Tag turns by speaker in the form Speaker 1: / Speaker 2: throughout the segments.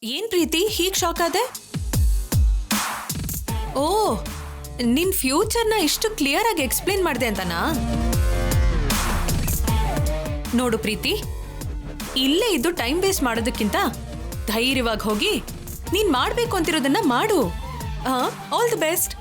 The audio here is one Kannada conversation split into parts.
Speaker 1: ಏನ್ ಪ್ರೀತಿ ಹೀಗ್ ಶಾಕ್ ಆದೆ? ಓ, ನಿನ್ ಫ್ಯೂಚರ್ನ ಇಷ್ಟು ಕ್ಲಿಯರ್ ಆಗಿ ಎಕ್ಸ್ಪ್ಲೇನ್ ಮಾಡಿದೆ ಅಂತನಾ? ನೋಡು ಪ್ರೀತಿ, ಇಲ್ಲೇ ಇದ್ದು ಟೈಮ್ ವೇಸ್ಟ್ ಮಾಡೋದಕ್ಕಿಂತ ಧೈರ್ಯವಾಗಿ ಹೋಗಿ ನೀನ್ ಮಾಡ್ಬೇಕು ಅಂತಿರೋದನ್ನ ಮಾಡು. All the best.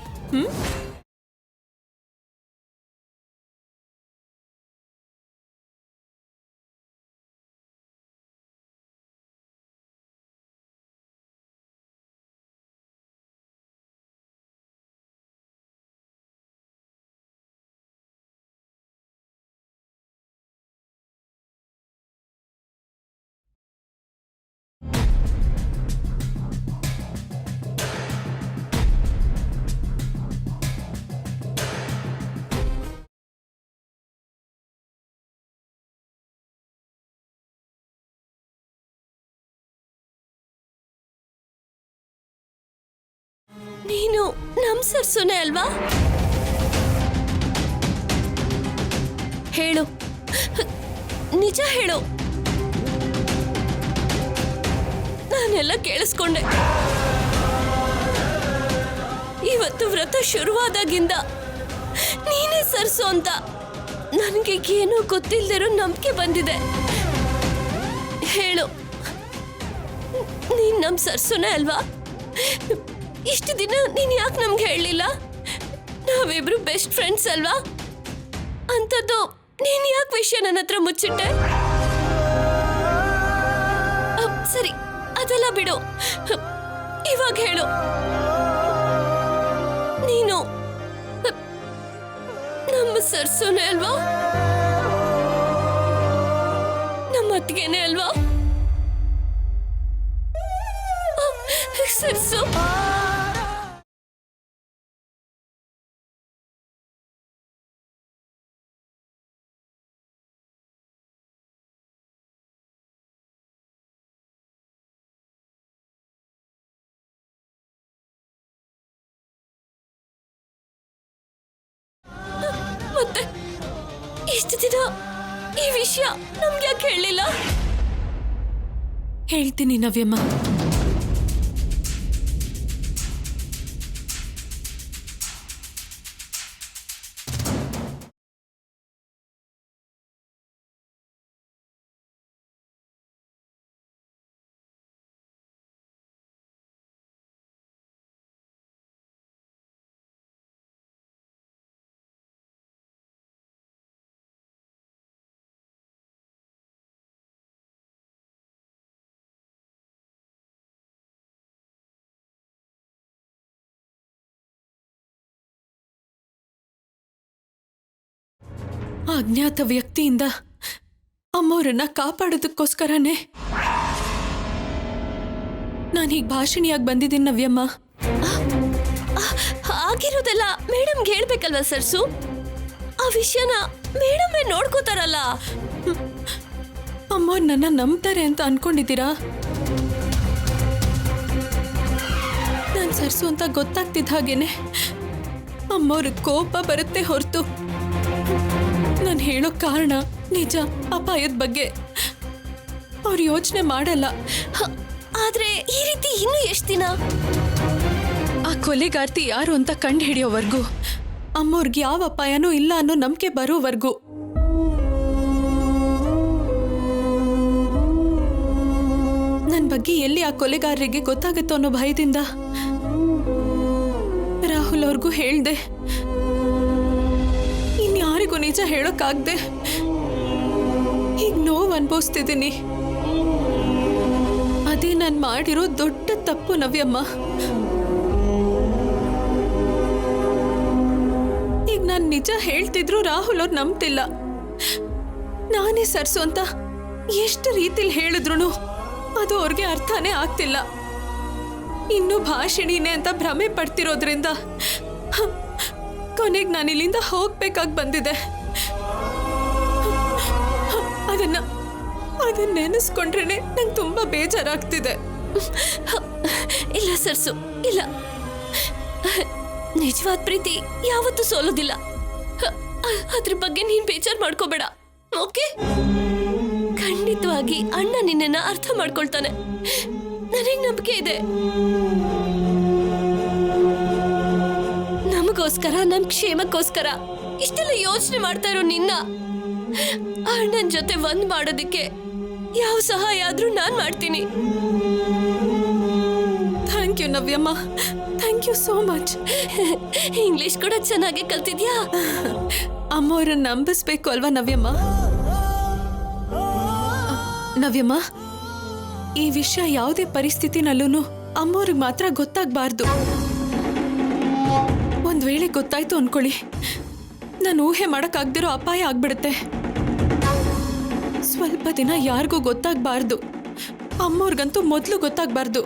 Speaker 2: ನೀನು ನಮ್ ಸರ್ಸುನೆ ಅಲ್ವಾ? ಹೇಳು, ನಿಜ ಹೇಳು. ನಾನೆಲ್ಲ ಕೇಳಿಸ್ಕೊಂಡೆ. ಇವತ್ತು ವ್ರತ ಶುರುವಾದಾಗಿಂದ ನೀನೇ ಸರ್ಸು ಅಂತ ನನಗೆ ಏನೂ ಗೊತ್ತಿಲ್ದಿರೋ ನಂಬಿಕೆ ಬಂದಿದೆ. ಹೇಳು, ನೀನ್ ನಮ್ ಸರ್ಸುನೆ ಅಲ್ವಾ? ಇಷ್ಟು ದಿನ ನೀನ್ ಯಾಕೆ ನಮ್ಗೆ ಹೇಳಲಿಲ್ಲ? ನಾವಿಬ್ರು ಬೆಸ್ಟ್ ಫ್ರೆಂಡ್ಸ್ ಅಲ್ವಾ? ಅಂತದ್ದು ನೀನ್ ಯಾಕೆ ವಿಷಯ ನನ್ನ ಹತ್ರ ಮುಚ್ಚಿಟ್ಟೆ? ಸರಿ, ಅದೆಲ್ಲ ಬಿಡು. ಇವಾಗ ಹೇಳು, ನೀನು ನಮ್ಮ ಸರ್ಸುನೆ ಅಲ್ವಾ? ನಮ್ಮ ಅತ್ತಿಗೆನೆ ಅಲ್ವಾ? ಸರ್ಸು, ಮತ್ತೆ ಇಷ್ಟು ದಿನ ಈ ವಿಷಯ ನಮ್ಗೆ ಯಾಕೆ ಹೇಳಲಿಲ್ಲ?
Speaker 1: ಹೇಳ್ತೀನಿ ನವ್ಯಮ್ಮ. ಅಜ್ಞಾತ ವ್ಯಕ್ತಿಯಿಂದ ಅಮ್ಮವ್ರನ್ನ ಕಾಪಾಡೋದಕ್ಕೋಸ್ಕರನೇ ನಾನು ಹೀಗೆ ಭಾಷಣಿಯಾಗಿ ಬಂದಿದ್ದೀನಿ ನವ್ಯಮ್ಮ.
Speaker 2: ಆಗಿರೋದೆಲ್ಲ ಮೇಡಮ್ಗೆ ಹೇಳ್ಬೇಕಲ್ವಾ ಸರ್ಸು? ಆ ವಿಷಯನ ಮೇಡಮೇ ನೋಡ್ಕೋತಾರಲ್ಲ.
Speaker 1: ಅಮ್ಮವ್ರು ನನ್ನ ನಂಬ್ತಾರೆ ಅಂತ ಅನ್ಕೊಂಡಿದ್ದೀರಾ? ನಾನು ಸರ್ಸು ಅಂತ ಗೊತ್ತಾಗ್ತಿದ್ದ ಹಾಗೇನೆ ಅಮ್ಮವ್ರ ಕೋಪ ಬರುತ್ತೆ ಹೊರತು ನಾನು ಹೇಳೋ ಕಾರಣ ನಿಜ ಅಪಾಯದ ಬಗ್ಗೆ ಅವ್ರು ಯೋಚನೆ ಮಾಡಲ್ಲ.
Speaker 2: ಆದ್ರೆ ಈ ರೀತಿ ಇನ್ನು ಎಷ್ಟು ದಿನ?
Speaker 1: ಆ ಕೊಲೆಗಾರ್ತಿ ಯಾರು ಅಂತ ಕಂಡು ಹಿಡಿಯೋವರೆಗೂ, ಅಮ್ಮವ್ರಿಗೆ ಯಾವ ಅಪಾಯನೂ ಇಲ್ಲ ಅನ್ನೋ ನಂಬಿಕೆ ಬರೋವರೆಗೂ. ನನ್ನ ಬಗ್ಗೆ ಎಲ್ಲಿ ಆ ಕೊಲೆಗಾರರಿಗೆ ಗೊತ್ತಾಗುತ್ತೋ ಅನ್ನೋ ಭಯದಿಂದ ರಾಹುಲ್ ಅವ್ರಿಗೂ ಹೇಳ್ದೆ. ಇನ್ಯಾರಿಗೂ ನಿಜ ಹೇಳೋಕ್ಕಾಗ್ದೆ ಈಗ ನೋವು ಅನುಭವಿಸ್ತಿದ್ದೀನಿ. ಅದೇ ನಾನು ಮಾಡಿರೋ ದೊಡ್ಡ ತಪ್ಪು ನವ್ಯಮ್ಮ. ಈಗ ನಾನು ನಿಜ ಹೇಳ್ತಿದ್ರು ರಾಹುಲ್ ಅವ್ರು ನಂಬ್ತಿಲ್ಲ. ನಾನೇ ಸರ್ಸು ಅಂತ ಎಷ್ಟು ರೀತಿಲಿ ಹೇಳಿದ್ರು ಅದು ಅವ್ರಿಗೆ ಅರ್ಥನೇ ಆಗ್ತಿಲ್ಲ. ಇನ್ನು ಭಾಷಣಿನೇ ಅಂತ ಭ್ರಮೆ ಪಡ್ತಿರೋದ್ರಿಂದ ಕೊನೆಗೆ ನಾನು ಇಲ್ಲಿಂದ ಹೋಗ್ಬೇಕಾಗಿ ಬಂದಿದೆ. ಅದನ್ನ ನೆನೆಸ್ಕೊಂಡ್ರೇನೆ ನಂಗೆ ತುಂಬಾ ಬೇಜಾರಾಗ್ತಿದೆ.
Speaker 2: ಇಲ್ಲ ಸರ್ಸು, ಇಲ್ಲ. ನಿಜವಾದ ಪ್ರೀತಿ ಯಾವತ್ತೂ ಸೋಲೋದಿಲ್ಲ. ಅದ್ರ ಬಗ್ಗೆ ನೀನ್ ಬೇಜಾರು ಮಾಡ್ಕೋಬೇಡ, ಓಕೆ? ಖಂಡಿತವಾಗಿ ಅಣ್ಣ ನಿನ್ನನ್ನ ಅರ್ಥ ಮಾಡ್ಕೊಳ್ತಾನೆ. ನನಗೆ ನಂಬಿಕೆ ಇದೆ. ನಮಗೋಸ್ಕರ, ನಮ್ ಕ್ಷೇಮಕ್ಕೋಸ್ಕರ ಇಷ್ಟೆಲ್ಲ ಯೋಚನೆ ಮಾಡ್ತಾ ಇರೋ ನಿನ್ನ ಅಣ್ಣನ್ ಜೊತೆ ಒಂದ್ ಮಾಡೋದಕ್ಕೆ ಯಾವ ಸಹಾಯ ಆದ್ರೂ ನಾನ್ ಮಾಡ್ತೀನಿ.
Speaker 1: ಥ್ಯಾಂಕ್ ಯು ನವ್ಯಮ್ಮ, thank you so much.
Speaker 2: English ಕೂಡ ಚೆನ್ನಾಗಿ ಕಲ್ತಿದ್ಯಾ?
Speaker 1: ಅಮ್ಮವ್ರನ್ನ ನಂಬಿಸ್ಬೇಕು ಅಲ್ವಾ ನವ್ಯಮ್ಮ? ನವ್ಯಮ್ಮ, ಈ ವಿಷಯ ಯಾವುದೇ ಪರಿಸ್ಥಿತಿನಲ್ಲೂ ಅಮ್ಮವ್ರಿಗೆ ಮಾತ್ರ ಗೊತ್ತಾಗಬಾರ್ದು. ಒಂದ್ ವೇಳೆ ಗೊತ್ತಾಯ್ತು ಅನ್ಕೊಳ್ಳಿ, ನಾನು ಊಹೆ ಮಾಡಕ್ಕಾಗ್ದಿರೋ ಅಪಾಯ ಆಗ್ಬಿಡುತ್ತೆ. ಸ್ವಲ್ಪ ದಿನ ಯಾರಿಗೂ ಗೊತ್ತಾಗಬಾರ್ದು. ಅಮ್ಮವ್ರಿಗಂತೂ ಮೊದಲು ಗೊತ್ತಾಗಬಾರ್ದು.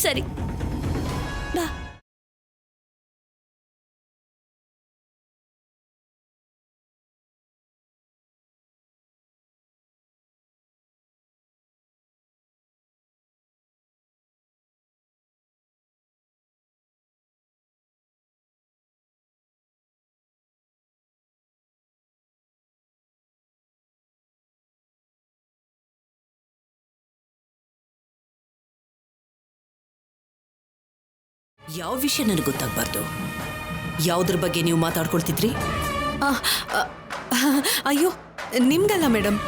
Speaker 2: ಸರಿ, ಬಾ.
Speaker 3: ಯಾವ ವಿಷಯ ನನಗೆ ಗೊತ್ತಾಗಬಾರ್ದು? ಯಾವುದ್ರ ಬಗ್ಗೆ ನೀವು ಮಾತಾಡ್ಕೊಳ್ತಿದ್ರಿ?
Speaker 1: ಅಯ್ಯೋ, ನಿಮ್ಗಲ್ಲ ಮೇಡಮ್,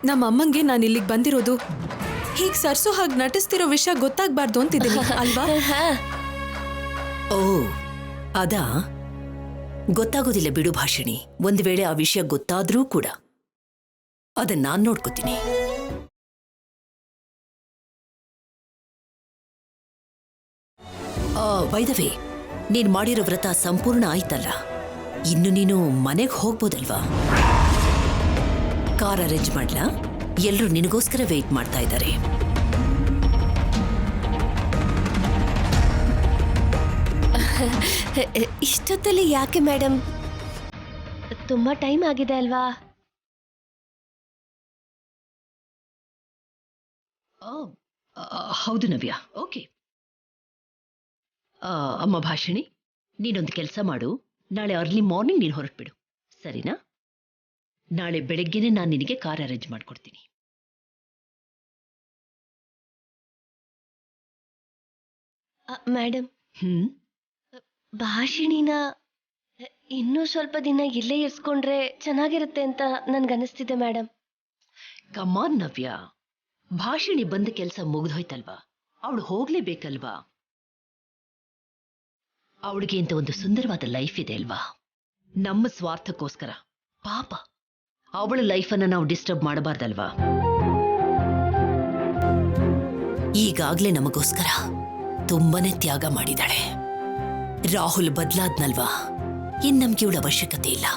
Speaker 1: ನಮ್ಮ ಅಮ್ಮಂಗೆ ನಾನು ಇಲ್ಲಿಗೆ ಬಂದಿರೋದು ಹೀಗೆ ಸರ್ಸೋ ಹಾಗೆ ನಟಿಸ್ತಿರೋ ವಿಷಯ ಗೊತ್ತಾಗಬಾರ್ದು ಅಂತಿದ್ದೀನಿ ಅಲ್ವಾ?
Speaker 3: ಓ, ಅದಾ? ಗೊತ್ತಾಗೋದಿಲ್ಲ ಬಿಡು ಭಾಷಿಣಿ. ಒಂದು ವೇಳೆ ಆ ವಿಷಯ ಗೊತ್ತಾದ್ರೂ ಕೂಡ ಅದನ್ನ ನಾನು ನೋಡ್ಕೋತೀನಿ. ಬೈ ದ ವೇ, ನೀನ್ ಮಾಡಿರೋ ವ್ರತ ಸಂಪೂರ್ಣ ಆಯ್ತಲ್ಲ, ಇನ್ನು ನೀನು ಮನೆಗೆ ಹೋಗ್ಬೋದಲ್ವಾ? ಕಾರ್ ಅರೇಂಜ್ ಮಾಡ್ಲಾ? ಎಲ್ರೂ ನಿನಗೋಸ್ಕರ ವೇಟ್ ಮಾಡ್ತಾ ಇದ್ದಾರೆ.
Speaker 2: ಇಷ್ಟೊತ್ತಲ್ಲಿ ಯಾಕೆ ಮೇಡಮ್? ತುಂಬಾ ಟೈಮ್ ಆಗಿದೆ ಅಲ್ವಾ?
Speaker 3: ಹೌದು ನವ್ಯ, ಓಕೆ. ಅಮ್ಮ ಭಾಷಿಣಿ, ನೀನೊಂದು ಕೆಲಸ ಮಾಡು. ನಾಳೆ ಅರ್ಲಿ ಮಾರ್ನಿಂಗ್ ನೀನು ಹೊರಟ್ಬಿಡು, ಸರಿನಾ? ನಾಳೆ ಬೆಳಗ್ಗೆನೆ ನಾನು ನಿನಗೆ ಕಾರ್ ಅರೇಂಜ್ ಮಾಡ್ಕೊಡ್ತೀನಿ.
Speaker 2: ಮೇಡಮ್, ಭಾಷಿಣಿನ ಇನ್ನೂ ಸ್ವಲ್ಪ ದಿನ ಇಲ್ಲೇ ಇರಿಸ್ಕೊಂಡ್ರೆ ಚೆನ್ನಾಗಿರುತ್ತೆ ಅಂತ ನನ್ಗನ್ನಿಸ್ತಿದೆ ಮೇಡಮ್.
Speaker 3: ಕಮಾನ್ ನವ್ಯ, ಭಾಷಿಣಿ ಬಂದ ಕೆಲಸ ಮುಗಿದೋಯ್ತಲ್ವಾ? ಅವಳು ಹೋಗ್ಲೇಬೇಕಲ್ವಾ? ಅವಳಿಗೆ ಅಂತ ಒಂದು ಸುಂದರವಾದ ಲೈಫ್ ಇದೆ ಅಲ್ವಾ? ನಮ್ಮ ಸ್ವಾರ್ಥಕ್ಕೋಸ್ಕರ ಪಾಪ ಅವಳ ಲೈಫನ್ನ ನಾವು ಡಿಸ್ಟರ್ಬ್ ಮಾಡಬಾರ್ದಲ್ವಾ? ಈಗಾಗ್ಲೇ ನಮಗೋಸ್ಕರ ತುಂಬಾನೇ ತ್ಯಾಗ ಮಾಡಿದಾಳೆ. ರಾಹುಲ್ ಬದ್ಲಾದ್ನಲ್ವಾ, ಇನ್ ನಮ್ಗೆ ಇವಳ ಅವಶ್ಯಕತೆ ಇಲ್ಲ.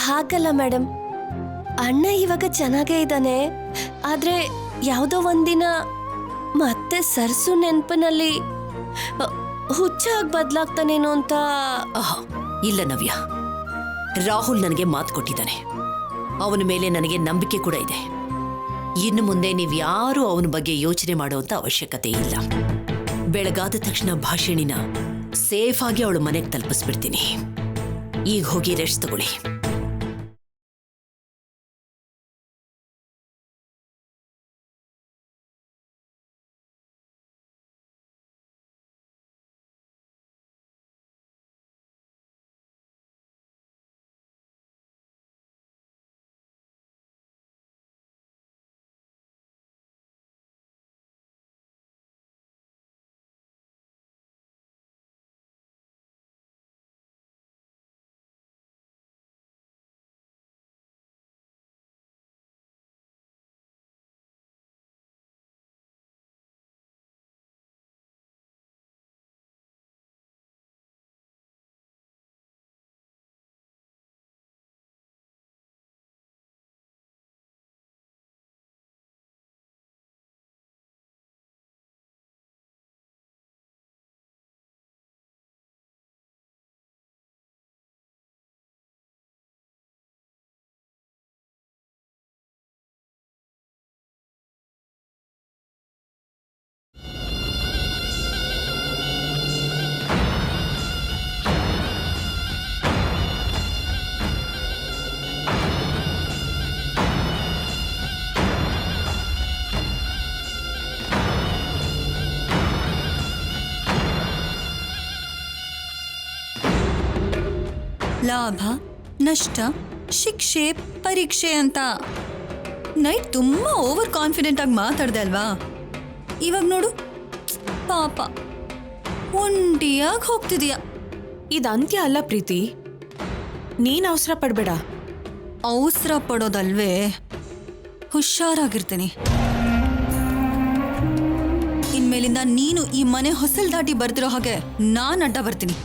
Speaker 2: ಹಾಗಲ್ಲ ಮೇಡಮ್, ಅಣ್ಣ ಇವಾಗ ಚೆನ್ನಾಗೇ ಇದ್ದಾನೆ. ಆದ್ರೆ ಯಾವುದೋ ಒಂದಿನ ಮತ್ತೆ ಸರ್ಸು ನೆನಪಿನಲ್ಲಿ ಹುಚ್ಚಾಗಿ ಬದಲಾಗ್ತಾನೇನೋ ಅಂತ.
Speaker 3: ಇಲ್ಲ ನವ್ಯ, ರಾಹುಲ್ ನನಗೆ ಮಾತು ಕೊಟ್ಟಿದ್ದಾನೆ. ಅವನ ಮೇಲೆ ನನಗೆ ನಂಬಿಕೆ ಕೂಡ ಇದೆ. ಇನ್ನು ಮುಂದೆ ನೀವ್ಯಾರೂ ಅವನ ಬಗ್ಗೆ ಯೋಚನೆ ಮಾಡುವಂತ ಅವಶ್ಯಕತೆ ಇಲ್ಲ. ಬೆಳಗಾದ ತಕ್ಷಣ ಭಾಷಿಣಿನ ಸೇಫ್ ಆಗಿ ಅವಳು ಮನೆಗೆ ತಲುಪಿಸ್ಬಿಡ್ತೀನಿ. ಈಗ ಹೋಗಿ ರೆಸ್ಟ್ ತಗೊಳ್ಳಿ.
Speaker 4: ಲಾಭ ನಷ್ಟ ಶಿಕ್ಷೆ ಪರೀಕ್ಷೆ ಅಂತ ನೈಟ್ ತುಂಬ ಓವರ್ ಕಾನ್ಫಿಡೆಂಟ್ ಆಗಿ ಮಾತಾಡ್ದೆ ಅಲ್ವಾ? ಇವಾಗ ನೋಡು, ಪಾಪ ಒಂಟಿಯಾಗಿ ಹೋಗ್ತಿದೀಯ.
Speaker 1: ಇದು ಅಂತ್ಯ ಅಲ್ಲ ಪ್ರೀತಿ, ನೀನ್ ಅವಸರ ಪಡ್ಬೇಡ.
Speaker 4: ಅವಸರ ಪಡೋದಲ್ವೇ, ಹುಷಾರಾಗಿರ್ತೀನಿ. ಇನ್ಮೇಲಿಂದ ನೀನು ಈ ಮನೆ ಹೊಸಲ್ ದಾಟಿ ಬರ್ತಿರೋ ಹಾಗೆ ನಾನು ಅಡ್ಡ ಬರ್ತೀನಿ.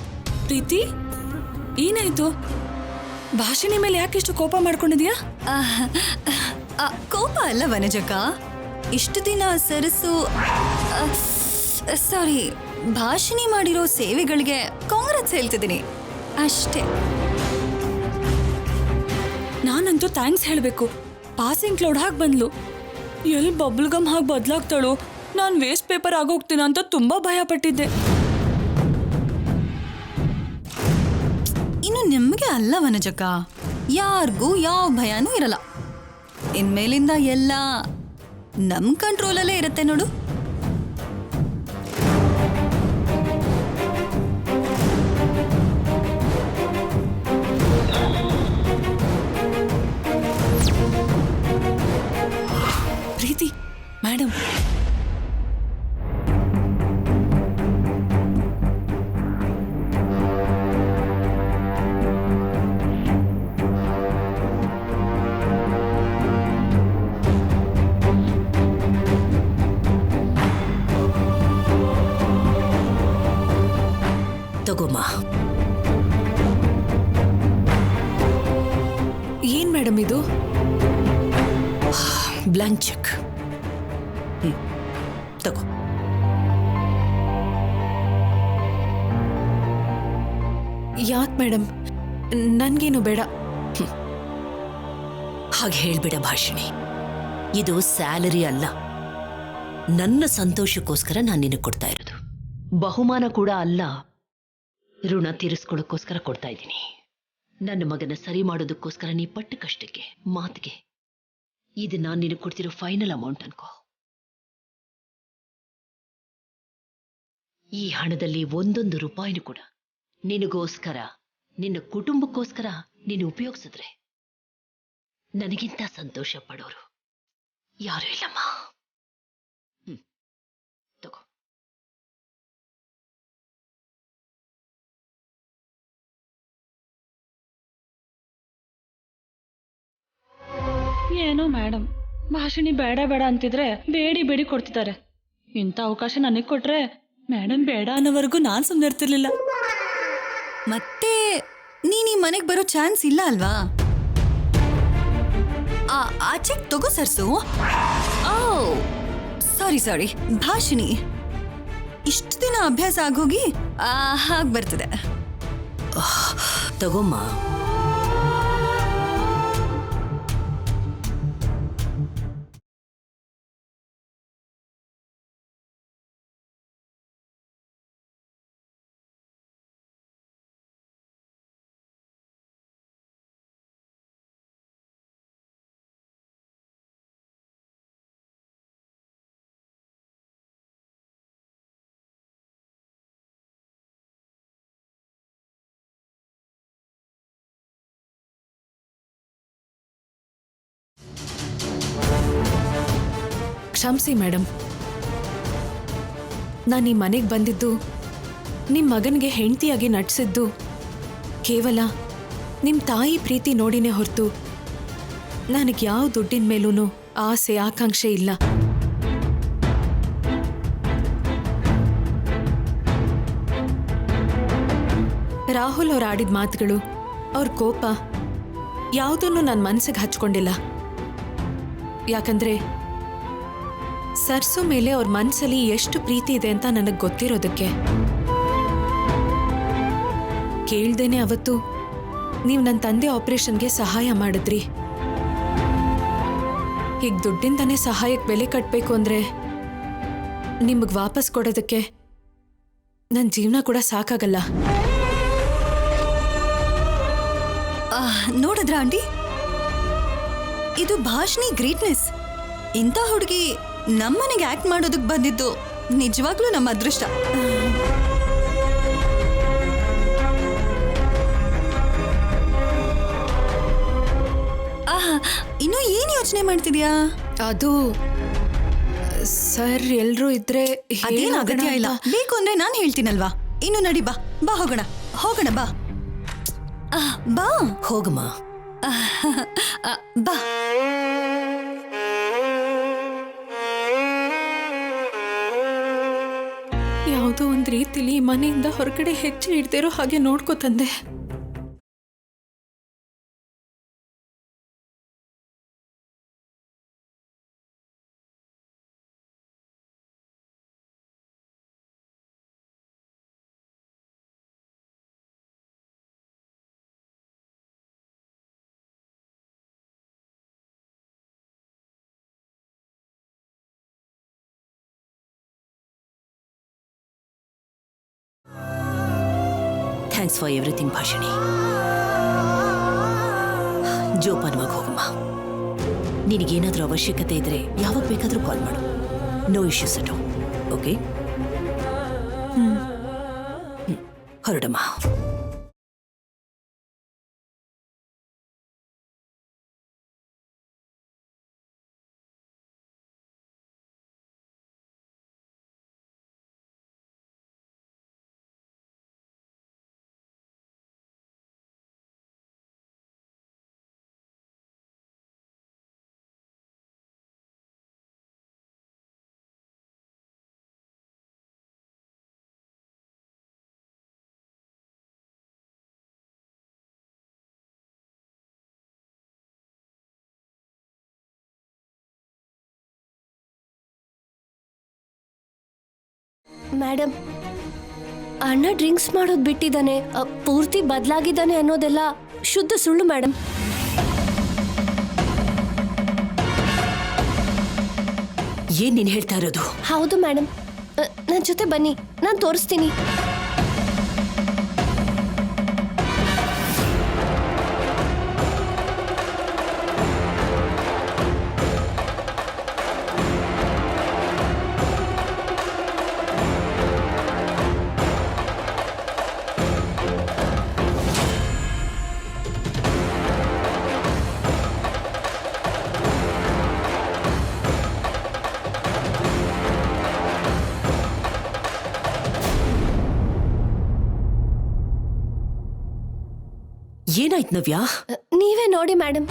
Speaker 5: ಪ್ರೀತಿ, ಏನಾಯ್ತು? ಭಾಷಣಿ ಮೇಲೆ ಯಾಕೆಷ್ಟು ಕೋಪ ಮಾಡ್ಕೊಂಡಿದ್ಯಾ?
Speaker 4: ಕೋಪ ಅಲ್ಲ ವನಜಕ್ಕ, ಇಷ್ಟು ದಿನ ಸರಸು ಸಾರಿ ಭಾಷಣಿ ಮಾಡಿರೋ ಸೇವೆಗಳಿಗೆ ಕಾಂಗ್ರೆಸ್ ಹೇಳ್ತಿದ್ದೀನಿ ಅಷ್ಟೇ.
Speaker 5: ನಾನಂತೂ ಥ್ಯಾಂಕ್ಸ್ ಹೇಳಬೇಕು. ಪಾಸಿಂಗ್ ಕ್ಲೌಡ್ ಹಾಗೆ ಬಂದ್ಲು. ಎಲ್ಲಿ ಬಬಲ್ ಗಮ್ ಹಾಗೆ ಬದಲಾಗ್ತಾಳೋ, ನಾನು ವೇಸ್ಟ್ ಪೇಪರ್ ಆಗೋಗ್ತೀನ ಅಂತ ತುಂಬಾ ಭಯ ಪಟ್ಟಿದ್ದೆ.
Speaker 4: ಇನ್ನು ನಿಮಗೆ ಅಲ್ಲ ವನಜಕ್ಕ, ಯಾರಿಗೂ ಯಾವ ಭಯನೂ ಇರಲ್ಲ. ಇನ್ಮೇಲಿಂದ ಎಲ್ಲ ನಮ್ಮ ಕಂಟ್ರೋಲಲ್ಲೇ ಇರುತ್ತೆ ನೋಡು.
Speaker 5: ಪ್ರೀತಿ ಮೇಡಮ್,
Speaker 3: ತಗೋಮ್ಮ.
Speaker 1: ಏನ್ ಮೇಡಮ್ ಇದು?
Speaker 3: Blank cheque. ತಗೋ.
Speaker 1: ಯಾಕೆ ಮೇಡಮ್? ನನ್ಗೇನು ಬೇಡ.
Speaker 3: ಹಾಗೆ ಹೇಳ್ಬೇಡ ಭಾಷಿಣಿ, ಇದು ಸ್ಯಾಲರಿ ಅಲ್ಲ. ನನ್ನ ಸಂತೋಷಕ್ಕೋಸ್ಕರ ನಾನು ನಿನಗೆ ಕೊಡ್ತಾ ಇರೋದು. ಬಹುಮಾನ ಕೂಡ ಅಲ್ಲ, ಋಣ ತೀರಿಸ್ಕೊಳ್ಳೋಕ್ಕೋಸ್ಕರ ಕೊಡ್ತಾ ಇದ್ದೀನಿ. ನನ್ನ ಮಗನ ಸರಿ ಮಾಡೋದಕ್ಕೋಸ್ಕರ ನೀ ಪಟ್ಟ ಕಷ್ಟಕ್ಕೆ, ಮಾತಿಗೆ ಇದು ನಾನು ನಿನಗೆ ಕೊಡ್ತಿರೋ ಫೈನಲ್ ಅಮೌಂಟ್ ಅನ್ಕೋ. ಈ ಹಣದಲ್ಲಿ ಒಂದೊಂದು ರೂಪಾಯಿನೂ ಕೂಡ ನಿನಗೋಸ್ಕರ, ನಿನ್ನ ಕುಟುಂಬಕ್ಕೋಸ್ಕರ ನೀನು ಉಪಯೋಗಿಸಿದ್ರೆ ನನಗಿಂತ ಸಂತೋಷ ಪಡೋರು ಯಾರು ಇಲ್ಲಮ್ಮ. ತಗೋ.
Speaker 5: ಏನೋ ಮೇಡಮ್, ಭಾಷಣಿ ಬೇಡ ಬೇಡ ಅಂತಿದ್ರೆ ಬೇಡಿ ಬೇಡಿ ಕೊಡ್ತಿದ್ದಾರೆ. ಇಂಥ ಅವಕಾಶ ನನಗೆ ಕೊಟ್ರೆ ಮೇಡಮ್ ಬೇಡ ಅನ್ನೋವರೆಗೂ ನಾನು ಸುಮ್ಮನೆ ಇರ್ತಿರ್ಲಿಲ್ಲ.
Speaker 4: ಮತ್ತೆ ನೀನ್ ಈ ಮನೆಗೆ ಬರೋ ಚಾನ್ಸ್ ಇಲ್ಲ ಅಲ್ವಾ? ಆ ಚೆಕ್ ತಗೋ ಸರ್ಸು. ಸಾರಿ ಭಾಷಿಣಿ, ಇಷ್ಟು ದಿನ ಅಭ್ಯಾಸ ಆಗೋಗಿ ಹಾಗೆ ಬರ್ತದೆ.
Speaker 3: ತಗೋಮ್ಮ.
Speaker 1: ಕ್ಷಮಿಸಿ ಮೇಡಮ್, ನಾನು ಈ ಮನೆಗೆ ಬಂದಿದ್ದು, ನಿಮ್ಮ ಮಗನಿಗೆ ಹೆಂಡತಿಯಾಗಿ ನಟಿಸಿದ್ದು ಕೇವಲ ನಿಮ್ಮ ತಾಯಿ ಪ್ರೀತಿ ನೋಡಿನೇ ಹೊರತು ನನಗೆ ಯಾವ ದುಡ್ಡಿನ ಮೇಲೂ ಆಸೆ ಆಕಾಂಕ್ಷೆ ಇಲ್ಲ. ರಾಹುಲ್ ಅವ್ರು ಆಡಿದ ಮಾತುಗಳು, ಅವ್ರ ಕೋಪ ಯಾವುದನ್ನು ನನ್ನ ಮನಸ್ಸಿಗೆ ಹಚ್ಕೊಂಡಿಲ್ಲ. ಯಾಕಂದ್ರೆ ಸರ್ಸು ಮೇಲೆ ಅವ್ರ ಮನಸ್ಸಲ್ಲಿ ಎಷ್ಟು ಪ್ರೀತಿ ಇದೆ ಅಂತ ನನಗೆ ಗೊತ್ತಿರೋದಕ್ಕೆ. ಕೇಳ್ದೇನೆ ಅವತ್ತು ನೀವು ನನ್ನ ತಂದೆ ಆಪರೇಷನ್ಗೆ ಸಹಾಯ ಮಾಡಿದ್ರಿ. ಈಗ ದುಡ್ಡಿಂದನೇ ಸಹಾಯಕ್ಕೆ ಬೆಲೆ ಕಟ್ಟಬೇಕು ಅಂದ್ರೆ ನಿಮಗೆ ವಾಪಸ್ ಕೊಡೋದಕ್ಕೆ ನನ್ನ ಜೀವನ ಕೂಡ ಸಾಕಾಗಲ್ಲ.
Speaker 4: ನೋಡಿದ್ರ ಆಂಟಿ, ಇದು ಭಾಷಿಣಿ ಗ್ರೇಟ್ನೆಸ್. ಇಂಥ ಹುಡುಗಿ ನಮ್ಮನೆಗೆ ಆಕ್ಟ್ ಮಾಡೋದಕ್ಕೆ ಬಂದಿದ್ದು ನಿಜವಾಗ್ಲೂ ನಮ್ಮ ಅದೃಷ್ಟ. ಇನ್ನು ಏನ್ ಯೋಚನೆ ಮಾಡ್ತಿದ್ಯಾ?
Speaker 1: ಅದು ಸರ್ ಎಲ್ರೂ ಇದ್ರೆ
Speaker 4: ಅದೇನ್ ಅಗತ್ಯ ಇಲ್ಲ. ಬೇಕು ಅಂದ್ರೆ ನಾನು ಹೇಳ್ತೀನಲ್ವಾ. ಇನ್ನು ನಡಿ, ಬಾ ಬಾ ಹೋಗೋಣ ಹೋಗೋಣ, ಬಾ ಬಾ
Speaker 3: ಹೋಗಮ್ಮ.
Speaker 4: ಬಾ.
Speaker 1: ಯಾವುದೋ ಒಂದ್ ರೀತಿಲಿ ಮನೆಯಿಂದ ಹೊರಗಡೆ ಹೆಚ್ಚು ಇಡ್ದಿರೋ ಹಾಗೆ ನೋಡ್ಕೋತಂದೆ.
Speaker 3: Thanks for everything Bhashini. ಜೋಪಾನವಾಗಿ ಹೋಗಮ್ಮ. ನಿನಗೇನಾದ್ರೂ ಅವಶ್ಯಕತೆ ಇದ್ರೆ ಯಾವಾಗ ಬೇಕಾದ್ರೂ ಕಾಲ್ ಮಾಡು. No issues at all. Okay, ಹೊರಡಮ್ಮ.
Speaker 2: ಮೇಡಮ್, ಅಣ್ಣ ಡ್ರಿಂಕ್ಸ್ ಮಾಡೋದು ಬಿಟ್ಟಿದ್ದಾನೆ, ಪೂರ್ತಿ ಬದಲಾಗಿದ್ದಾನೆ ಅನ್ನೋದೆಲ್ಲ ಶುದ್ಧ ಸುಳ್ಳು ಮೇಡಮ್.
Speaker 3: ಏನ್ ನೀನ್ ಹೇಳ್ತಾ ಇರೋದು?
Speaker 2: ಹೌದು ಮೇಡಮ್. ನನ್ನ ಜೊತೆ ಬನ್ನಿ, ನಾನು ತೋರಿಸ್ತೀನಿ.
Speaker 3: ಏನಾಯ್ತು ನವ್ಯಾ?
Speaker 2: ನೀವೇ ನೋಡಿ ಮೇಡಮ್.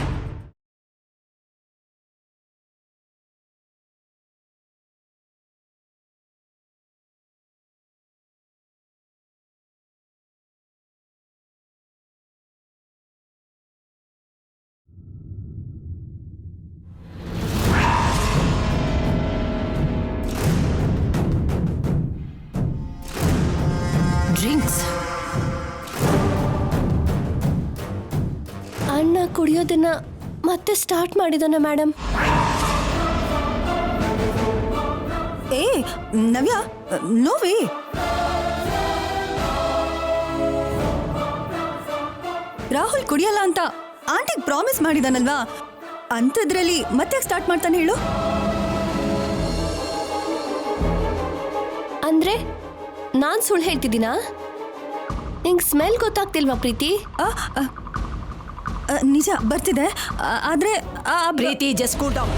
Speaker 3: ಡ್ರಿಂಕ್ಸ್?
Speaker 2: ಅಣ್ಣ ಕುಡಿಯೋದನ್ನ ಮತ್ತೆ ಸ್ಟಾರ್ಟ್ ಮಾಡಿದಾನೆ ಮೇಡಮ್.
Speaker 4: ಏ ನವ್ಯ, ನೋವೇ. ರಾಹುಲ್ ಕುಡಿಯಲ್ಲ ಅಂತ ಆಂಟಿಗೆ ಪ್ರಾಮಿಸ್ ಮಾಡಿದಾನಲ್ವಾ, ಅಂಥದ್ರಲ್ಲಿ ಮತ್ತೆ ಸ್ಟಾರ್ಟ್ ಮಾಡ್ತಾನೆ ಹೇಳು?
Speaker 2: ಅಂದ್ರೆ ನಾನ್ ಸುಳ್ಳು ಹೇಳ್ತಿದ್ದೀನಾ? ನಿಂಗೆ ಸ್ಮೆಲ್ ಗೊತ್ತಾಗ್ತಿಲ್ವಾ ಪ್ರೀತಿ?
Speaker 4: ನಿಜ ಬರ್ತಿದೆ, ಆದ್ರೆ
Speaker 3: ಪ್ರೀತಿ, ಜಸ್ಟ್ ಕೂಲ್ ಡೌನ್.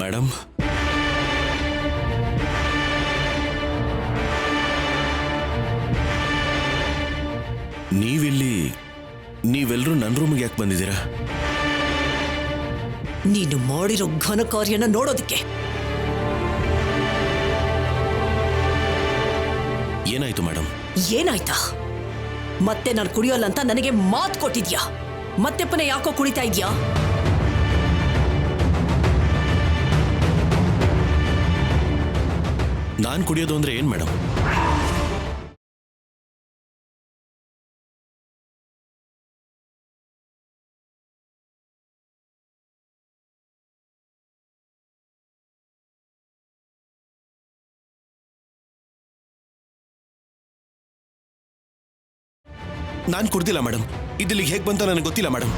Speaker 6: ಮೇಡಮ್, ನೀವೆಲ್ಲರೂ ನನ್ನ ರೂಮಿಗೆ ಯಾಕೆ ಬಂದಿದ್ದೀರಾ?
Speaker 3: ನೀನು ಮಾಡಿರೋ ಘನ ಕಾರ್ಯನ ನೋಡೋದಕ್ಕೆ.
Speaker 6: ಏನಾಯ್ತು ಮೇಡಮ್?
Speaker 3: ಏನಾಯ್ತಾ? ಮತ್ತೆ ನಾನು ಕುಡಿಯೋಲ್ಲ ಅಂತ ನನಗೆ ಮಾತು ಕೊಟ್ಟಿದ್ಯಾ? ಮತ್ತೆ ಪುನಃ ಯಾಕೋ ಕುಡಿತಾ ಇದ್ಯಾ?
Speaker 6: ನಾನು ಕುಡಿಯೋದು ಅಂದ್ರೆ ಏನ್ ಮೇಡಮ್? ನಾನು ಕುಡ್ದಿಲ್ಲ ಮೇಡಮ್. ಇದಿಲ್ಲಿಗೆ ಹೇಗೆ ಬಂತ ನನಗೆ ಗೊತ್ತಿಲ್ಲ ಮೇಡಮ್.